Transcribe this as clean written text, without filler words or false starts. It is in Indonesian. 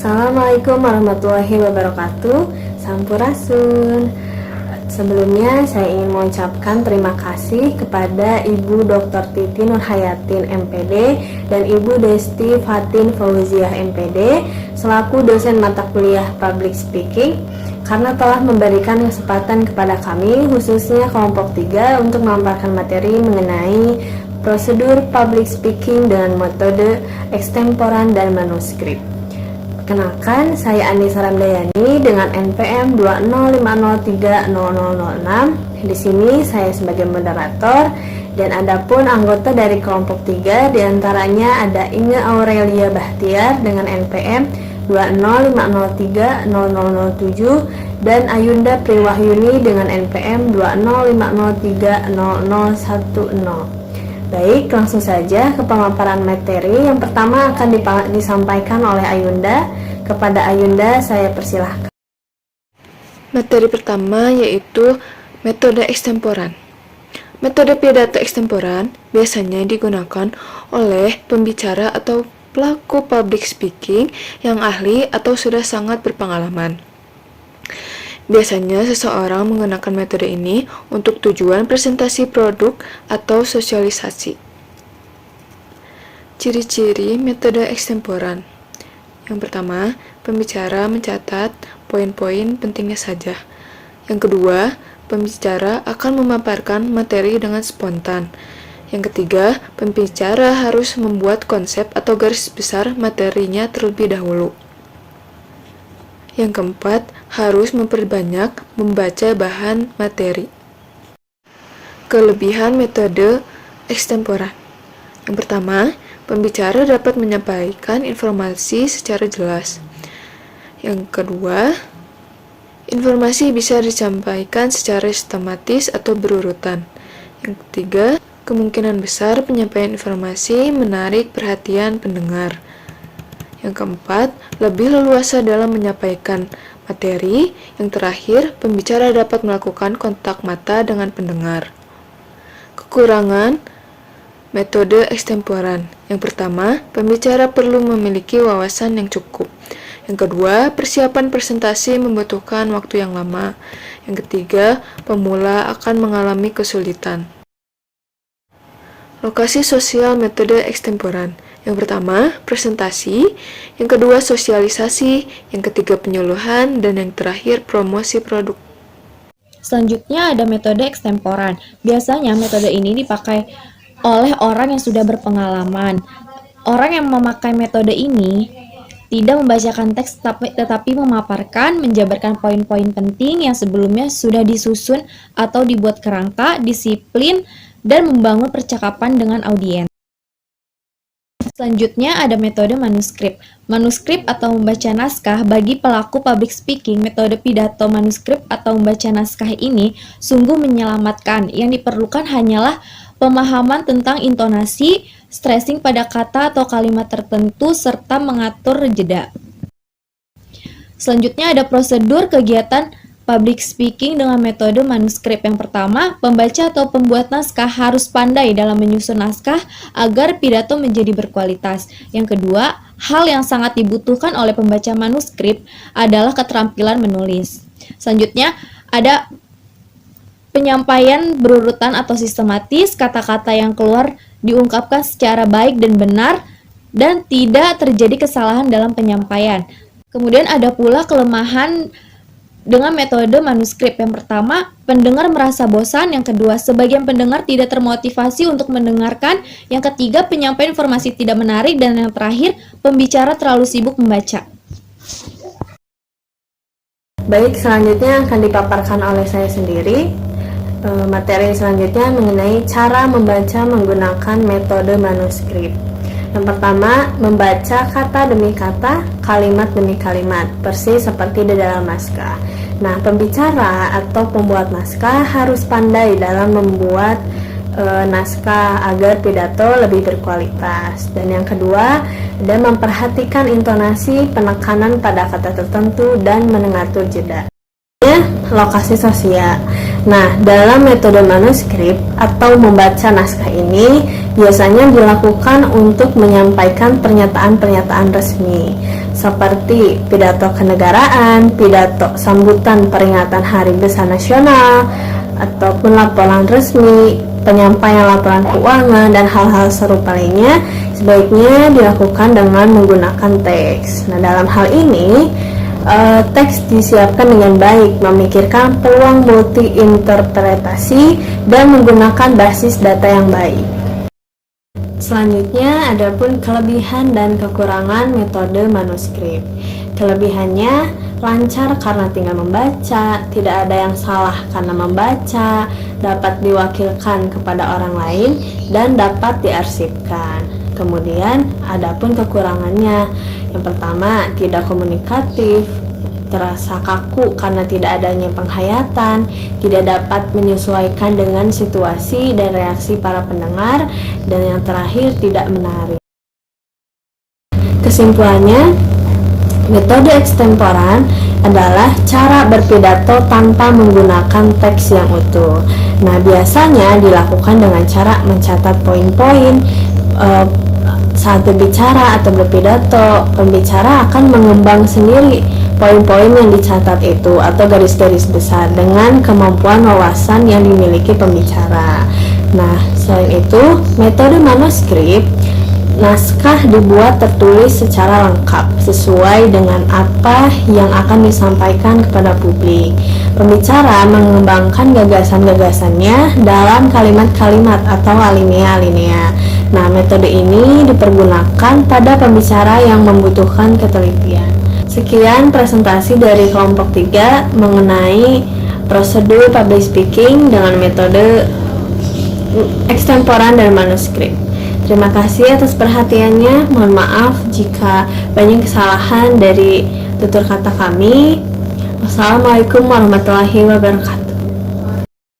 Assalamualaikum warahmatullahi wabarakatuh. Sampurasun. Sebelumnya saya ingin mengucapkan terima kasih kepada Ibu Dr. Titi Nurhayatin MPD dan Ibu Desti Fatin Fauziah MPD selaku dosen mata kuliah Public Speaking karena telah memberikan kesempatan kepada kami khususnya kelompok 3 untuk memaparkan materi mengenai prosedur public speaking dengan metode ekstemporan dan manuskrip. Kenalkan, saya Anissa Ramdayani dengan NPM 205030006. Di sini saya sebagai moderator dan adapun anggota dari kelompok 3 diantaranya ada Inge Aurelia Bahtiar dengan NPM 205030007 dan Ayunda Priwahyuni dengan NPM 205030010. Baik, langsung saja ke pemaparan materi. Yang pertama akan disampaikan oleh Ayunda. Kepada Ayunda saya persilahkan. Materi pertama yaitu metode ekstemporan. Metode pidato ekstemporan biasanya digunakan oleh pembicara atau pelaku public speaking yang ahli atau sudah sangat berpengalaman. Biasanya seseorang menggunakan metode ini untuk tujuan presentasi produk atau sosialisasi. Ciri-ciri metode ekstemporan. Yang pertama, pembicara mencatat poin-poin pentingnya saja. Yang kedua, pembicara akan memaparkan materi dengan spontan. Yang ketiga, pembicara harus membuat konsep atau garis besar materinya terlebih dahulu. Yang keempat, harus memperbanyak membaca bahan materi. Kelebihan metode ekstemporan. Yang pertama, pembicara dapat menyampaikan informasi secara jelas. Yang kedua, informasi bisa disampaikan secara sistematis atau berurutan. Yang ketiga, kemungkinan besar penyampaian informasi menarik perhatian pendengar. Yang keempat, lebih leluasa dalam menyampaikan materi. Yang terakhir, pembicara dapat melakukan kontak mata dengan pendengar. Kekurangan metode ekstemporan. Yang pertama, pembicara perlu memiliki wawasan yang cukup. Yang kedua, persiapan presentasi membutuhkan waktu yang lama. Yang ketiga, pemula akan mengalami kesulitan. Lokasi sosial metode ekstemporan. Yang pertama, presentasi. Yang kedua, sosialisasi. Yang ketiga, penyuluhan. Dan yang terakhir, promosi produk. Selanjutnya ada metode ekstemporan. Biasanya metode ini dipakai oleh orang yang sudah berpengalaman. Orang yang memakai metode ini tidak membacakan teks tetapi memaparkan, menjabarkan poin-poin penting yang sebelumnya sudah disusun atau dibuat kerangka, disiplin, dan membangun percakapan dengan audiens. Selanjutnya ada metode manuskrip. Manuskrip atau membaca naskah bagi pelaku public speaking, metode pidato manuskrip atau membaca naskah ini sungguh menyelamatkan. Yang diperlukan hanyalah pemahaman tentang intonasi, stressing pada kata atau kalimat tertentu, serta mengatur jeda. Selanjutnya ada prosedur kegiatan public speaking dengan metode manuskrip. Yang pertama, pembaca atau pembuat naskah harus pandai dalam menyusun naskah agar pidato menjadi berkualitas. Yang kedua, hal yang sangat dibutuhkan oleh pembaca manuskrip adalah keterampilan menulis. Selanjutnya, ada penyampaian berurutan atau sistematis, kata-kata yang keluar diungkapkan secara baik dan benar, dan tidak terjadi kesalahan dalam penyampaian. Kemudian ada pula kelemahan dengan metode manuskrip. Yang pertama, pendengar merasa bosan. Yang kedua, sebagian pendengar tidak termotivasi untuk mendengarkan. Yang ketiga, penyampaian informasi tidak menarik. Dan yang terakhir, pembicara terlalu sibuk membaca. Baik, selanjutnya akan dipaparkan oleh saya sendiri. Materi selanjutnya mengenai cara membaca menggunakan metode manuskrip. Yang pertama, membaca kata demi kata, kalimat demi kalimat, persis seperti di dalam naskah. Nah, pembicara atau pembuat naskah harus pandai dalam membuat naskah agar pidato lebih berkualitas. Dan yang kedua, ada memperhatikan intonasi, penekanan pada kata tertentu, dan mengatur jeda. Lokasi sosial. Nah, dalam metode manuskrip atau membaca naskah ini, biasanya dilakukan untuk menyampaikan pernyataan-pernyataan resmi seperti pidato kenegaraan, pidato sambutan peringatan Hari Besar Nasional, ataupun laporan resmi, penyampaian laporan keuangan, dan hal-hal serupa lainnya sebaiknya dilakukan dengan menggunakan teks. Nah, dalam hal ini teks disiapkan dengan baik, memikirkan peluang multi-interpretasi dan menggunakan basis data yang baik. Selanjutnya, adapun kelebihan dan kekurangan metode manuskrip. Kelebihannya lancar karena tinggal membaca, tidak ada yang salah karena membaca, dapat diwakilkan kepada orang lain, dan dapat diarsipkan. Kemudian, adapun kekurangannya, yang pertama, tidak komunikatif, terasa kaku karena tidak adanya penghayatan, tidak dapat menyesuaikan dengan situasi dan reaksi para pendengar, dan yang terakhir, tidak menarik. Kesimpulannya, metode ekstemporan adalah cara berpidato tanpa menggunakan teks yang utuh. Nah, biasanya dilakukan dengan cara mencatat poin-poin saat berbicara atau berpidato. Pembicara akan mengembang sendiri poin-poin yang dicatat itu atau garis-garis besar dengan kemampuan wawasan yang dimiliki pembicara. Nah, selain itu, metode manuskrip, naskah dibuat tertulis secara lengkap sesuai dengan apa yang akan disampaikan kepada publik. Pembicara mengembangkan gagasan-gagasannya dalam kalimat-kalimat atau alinea-alinea. Nah, metode ini dipergunakan pada pembicara yang membutuhkan ketelitian. Sekian presentasi dari kelompok 3 mengenai prosedur public speaking dengan metode ekstemporan dan manuskrip. Terima kasih atas perhatiannya. Mohon maaf jika banyak kesalahan dari tutur kata kami. Wassalamualaikum warahmatullahi wabarakatuh.